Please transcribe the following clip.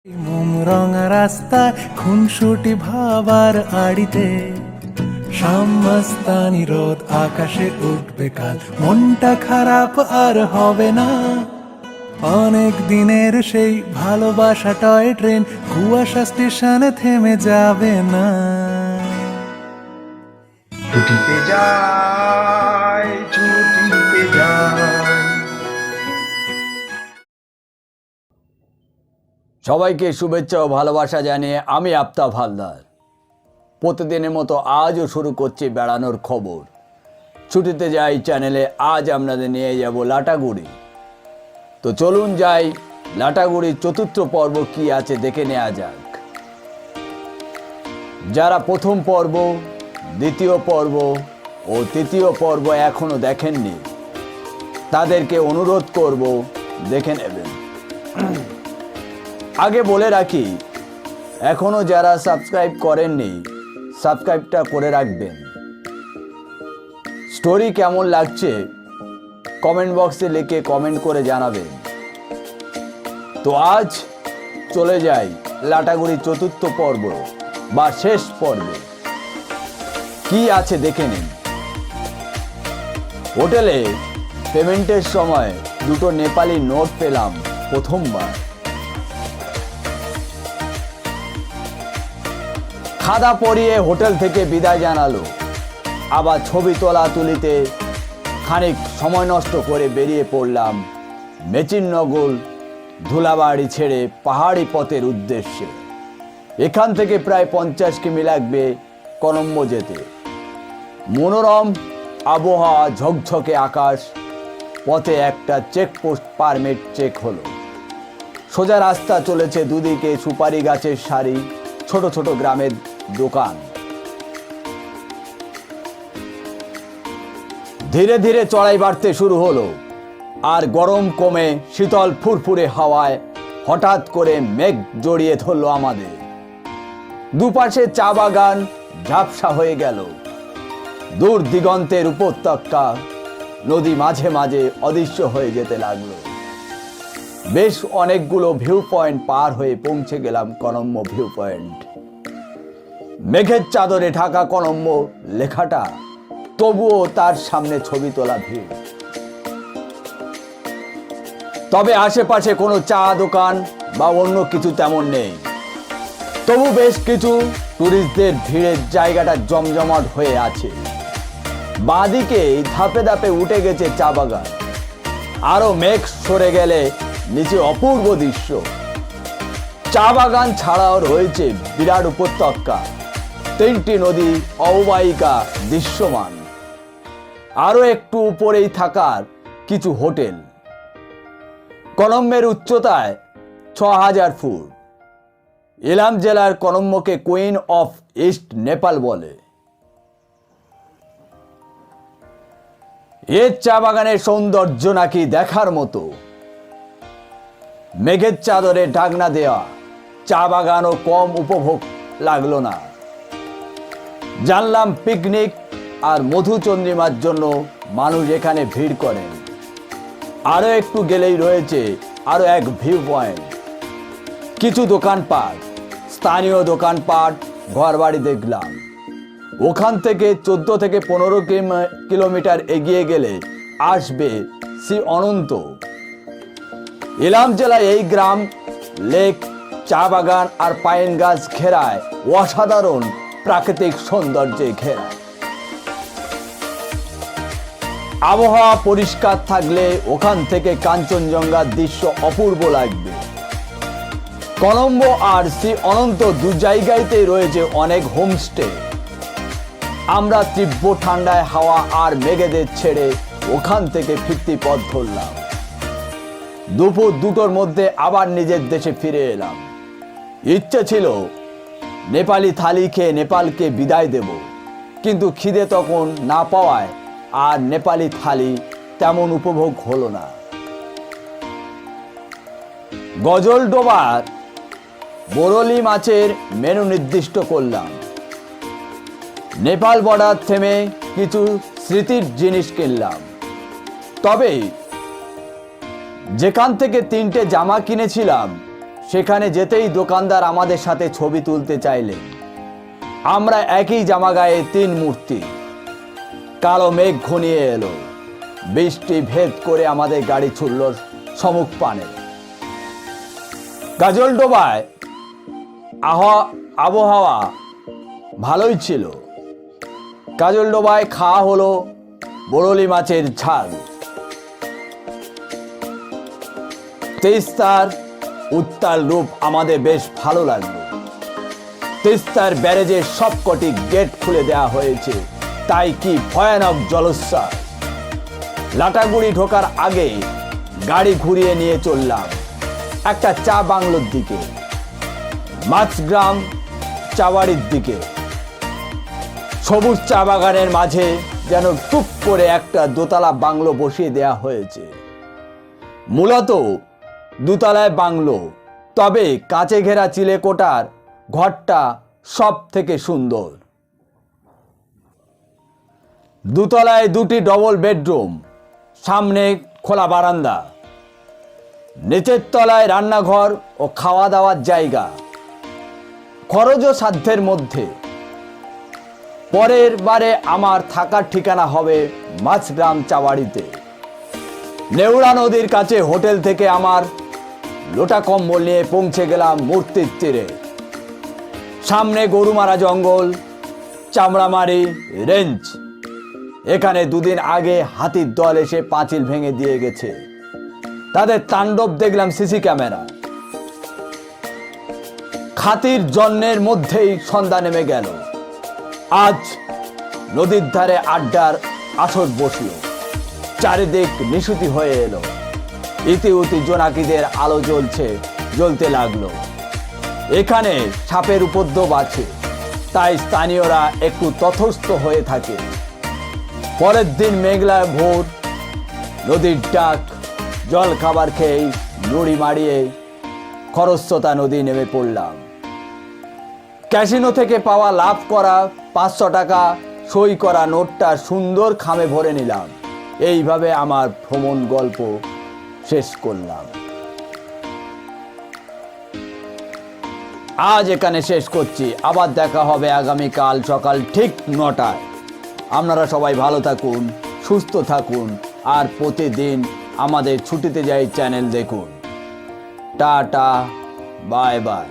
মোম রঙা রাস্তায় খুনসুটি ভাবার আড়িতে শামস্তানি রোদ আকাশে উঠবে কাল, মনটা খারাপ আর হবে না। অনেক দিনের সেই ভালোবাসা টয় ট্রেন কুয়াশা স্টেশনে থেমে যাবে না। ছুটিতে যাই, ছুটিতে যাই। সবাইকে শুভেচ্ছা ও ভালোবাসা জানিয়ে আমি আফতাব হালদার প্রতিদিনের মতো আজও শুরু করছি বেড়ানোর খবর। ছুটিতে যাই চ্যানেলে আজ আপনাদের নিয়ে যাব লাটাগুড়ি। তো চলুন যাই, লাটাগুড়ির চতুর্থ পর্ব কি আছে দেখে নেওয়া যাক। যারা প্রথম পর্ব, দ্বিতীয় পর্ব ও তৃতীয় পর্ব এখনো দেখেননি তাদেরকে অনুরোধ করব দেখে নেবেন। আগে বলে রাখি, এখনো যারা সাবস্ক্রাইব করেননি সাবস্ক্রাইবটা করে রাখবেন। স্টোরি কেমন লাগছে কমেন্ট বক্সে লিখে কমেন্ট করে জানাবেন। তো আজ চলে যাই লাটাগুড়ি চতুর্থ পর্ব বা শেষ পর্বে। কি আছে দেখে নিন। হোটেলে পেমেন্টের সময় দুটো নেপালি নোট পেলাম প্রথমবার। খাদা পরিয়ে হোটেল থেকে বিদায় জানালো। আবার ছবি তোলা তুলিতে খানিক সময় নষ্ট করে বেরিয়ে পড়লাম মেচিননগর ধুলাবাড়ি ছেড়ে পাহাড়ি পথের উদ্দেশ্যে। এখান থেকে প্রায় 50 কিমি লাগবে কনম্ব যেতে। মনোরম আবহাওয়া, ঝকঝকে আকাশ, পথে একটা চেকপোস্ট পারমিট চেক হলো। সোজা রাস্তা চলেছে, দুদিকে সুপারি গাছের সারি, ছোট ছোট গ্রামের দোকান। ধীরে ধীরে চড়াই বাড়তে শুরু হলো, আর গরম কমে শীতল ফুরফুরে হাওয়ায় হঠাৎ করে মেঘ জড়িয়ে ধরল আমাদের। দুপাশে চা বাগান ঝাপসা হয়ে গেল। দূর দিগন্তের উপত্যকা, নদী মাঝে মাঝে অদৃশ্য হয়ে যেতে লাগলো। বেশ অনেকগুলো ভিউ পয়েন্ট পার হয়ে পৌঁছে গেলাম কনম্ব ভিউ পয়েন্ট। মেঘের চাদরে ঢাকা কনম্ব লেখাটা, তবুও তার সামনে ছবি তোলা ভিড়। তবে আশেপাশে কোনো চা দোকান বা অন্য কিছু তেমন নেই। তবু বেশ কিছু টুরিস্টদের ভিড়ের জায়গাটা জমজমাট হয়ে আছে। বাঁদিকে ধাপে ধাপে উঠে গেছে চা বাগান। আরো মেঘ সরে গেলে নিচে অপূর্ব দৃশ্য। চা বাগান ছাড়াও রয়েছে বিরাট উপত্যকা, 3টি নদী অববাহিকা দৃশ্যমান। আরো একটু উপরেই থাকার কিছু হোটেল। কনম্বের উচ্চতায় 6000 ফুট। ইলাম জেলার কনম্বকে কুইন অফ ইস্ট নেপাল বলে। এর চা বাগানের সৌন্দর্য নাকি দেখার মতো। মেঘের চাদরে ঢাকনা দেওয়া চা বাগানও কম উপভোগ লাগলো না। জানলাম পিকনিক আর মধুচন্দ্রিমার জন্য মানুষ এখানে ভিড় করেন। আরো একটু গেলেই রয়েছে আরো এক ভিউ পয়েন্ট। কিছু দোকানপাট, স্থানীয় দোকানপাট, ঘরবাড়ি দেখলাম। ওখান থেকে 14 থেকে 15 কিলোমিটার এগিয়ে গেলে আসবে শ্রী অনন্ত। ইলাম জেলায় এই গ্রাম লেক, চা বাগান আর পাইন গাছ ঘেরায় অসাধারণ প্রাকৃতিক সৌন্দর্যে ঘেরা। আবহাওয়া পরিষ্কার থাকলে ওখান থেকে কাঞ্চনজঙ্ঘার দৃশ্য অপূর্ব লাগবে। কনম্ব আর শ্রী অনন্ত দু জায়গাতেই রয়েছে অনেক হোমস্টে। আমরা তীব্র ঠান্ডায় হাওয়া আর মেঘেদের ছেড়ে ওখান থেকে ফিরতি পথ ধরলাম। দুপুর 2টোর মধ্যে আবার নিজের দেশে ফিরে এলাম। ইচ্ছে ছিল নেপালি থালি খেয়ে নেপালকে বিদায় দেব, কিন্তু খিদে তখন না পাওয়ায় আর নেপালি থালি তেমন উপভোগ হলো না। গজলডোবার বরলি মাছের মেনু নির্দিষ্ট করলাম। নেপাল বর্ডার থেমে কিছু স্মৃতির জিনিস কিনলাম। তবে যেখান থেকে 3টে জামা কিনেছিলাম সেখানে যেতেই দোকানদার আমাদের সাথে ছবি তুলতে চাইলেন। আমরা একই জামা গায়ে তিন মূর্তি। কালো মেঘ ঘনিয়ে এলো, বৃষ্টি ভেদ করে আমাদের গাড়ি ছুটল সমুখ পানে। গাজলডোবায় আবহাওয়া ভালোই ছিল। গাজলডোবায় খাওয়া হলো বরলি মাছের ঝাল। তিস্তার উত্তাল রূপ আমাদের বেশ ভালো লাগলো। তিস্তার ব্যারেজের সবকটি গেট খুলে দেওয়া হয়েছে, তাই কি ভয়ানক জলোচ্ছ্বাস। লাটাগুড়ি ঢোকার আগে গাড়ি ঘুরিয়ে নিয়ে চললাম একটা চা বাংলোর দিকে, মাছগ্রাম চাবাড়ির দিকে। সবুজ চা বাগানের মাঝে যেন টুপ করে একটা দোতলা বাংলো বসিয়ে দেয়া হয়েছে। মূলত দুতলায় বাংলো, তবে কাঁচে ঘেরা চিলেকোঠার ঘরটা সব থেকে সুন্দর। দুতলায় দুটি ডবল বেডরুম, সামনে খোলা বারান্দা, নিচের তলায় রান্নাঘর ও খাওয়া দাওয়ার জায়গা। খরচ ও সাধ্যের মধ্যে। পরের বারে আমার থাকার ঠিকানা হবে মাছগ্রাম চাবাড়িতে। নেউড়া নদীর কাছে হোটেল থেকে আমার লোটা কম্বল নিয়ে পৌঁছে গেলাম মূর্তির তীরে। সামনে গরুমারা জঙ্গল, চামড়ামারি রেঞ্জ। এখানে দুদিন আগে হাতির দল এসে পাঁচিল ভেঙে দিয়ে গেছে। তাদের তাণ্ডব দেখলাম সিসি ক্যামেরা। খাতির জন্যের মধ্যেই সন্ধ্যা নেমে গেল। আজ নদীর ধারে আড্ডার আসর বসল। চারিদিক নিশুতি হয়ে এলো। ইতিউতি জোনাকিদের আলো জ্বলতে লাগলো। এখানে সাপের উপদ্রব আছে, তাই স্থানীয়রা একটু তথস্থ হয়ে থাকে। পরের দিন মেঘলা ভোর, নদীর ডাক, জল খাবার খেয়ে নুড়ি মারিয়ে খরস্রোতা নদী নেমে পড়লাম। ক্যাসিনো থেকে পাওয়া লাভ করা 500 টাকা সই করা নোটটা সুন্দর খামে ভরে নিলাম। এইভাবে আমার ভ্রমণ গল্প শেষ করলাম। আজ এখানে শেষ করছি। আবার দেখা হবে আগামীকাল সকাল ঠিক 9টায়। আপনারা সবাই ভালো থাকুন, সুস্থ থাকুন, আর প্রতিদিন আমাদের ছুটিতে যাই চ্যানেল দেখুন। Tata, bye bye.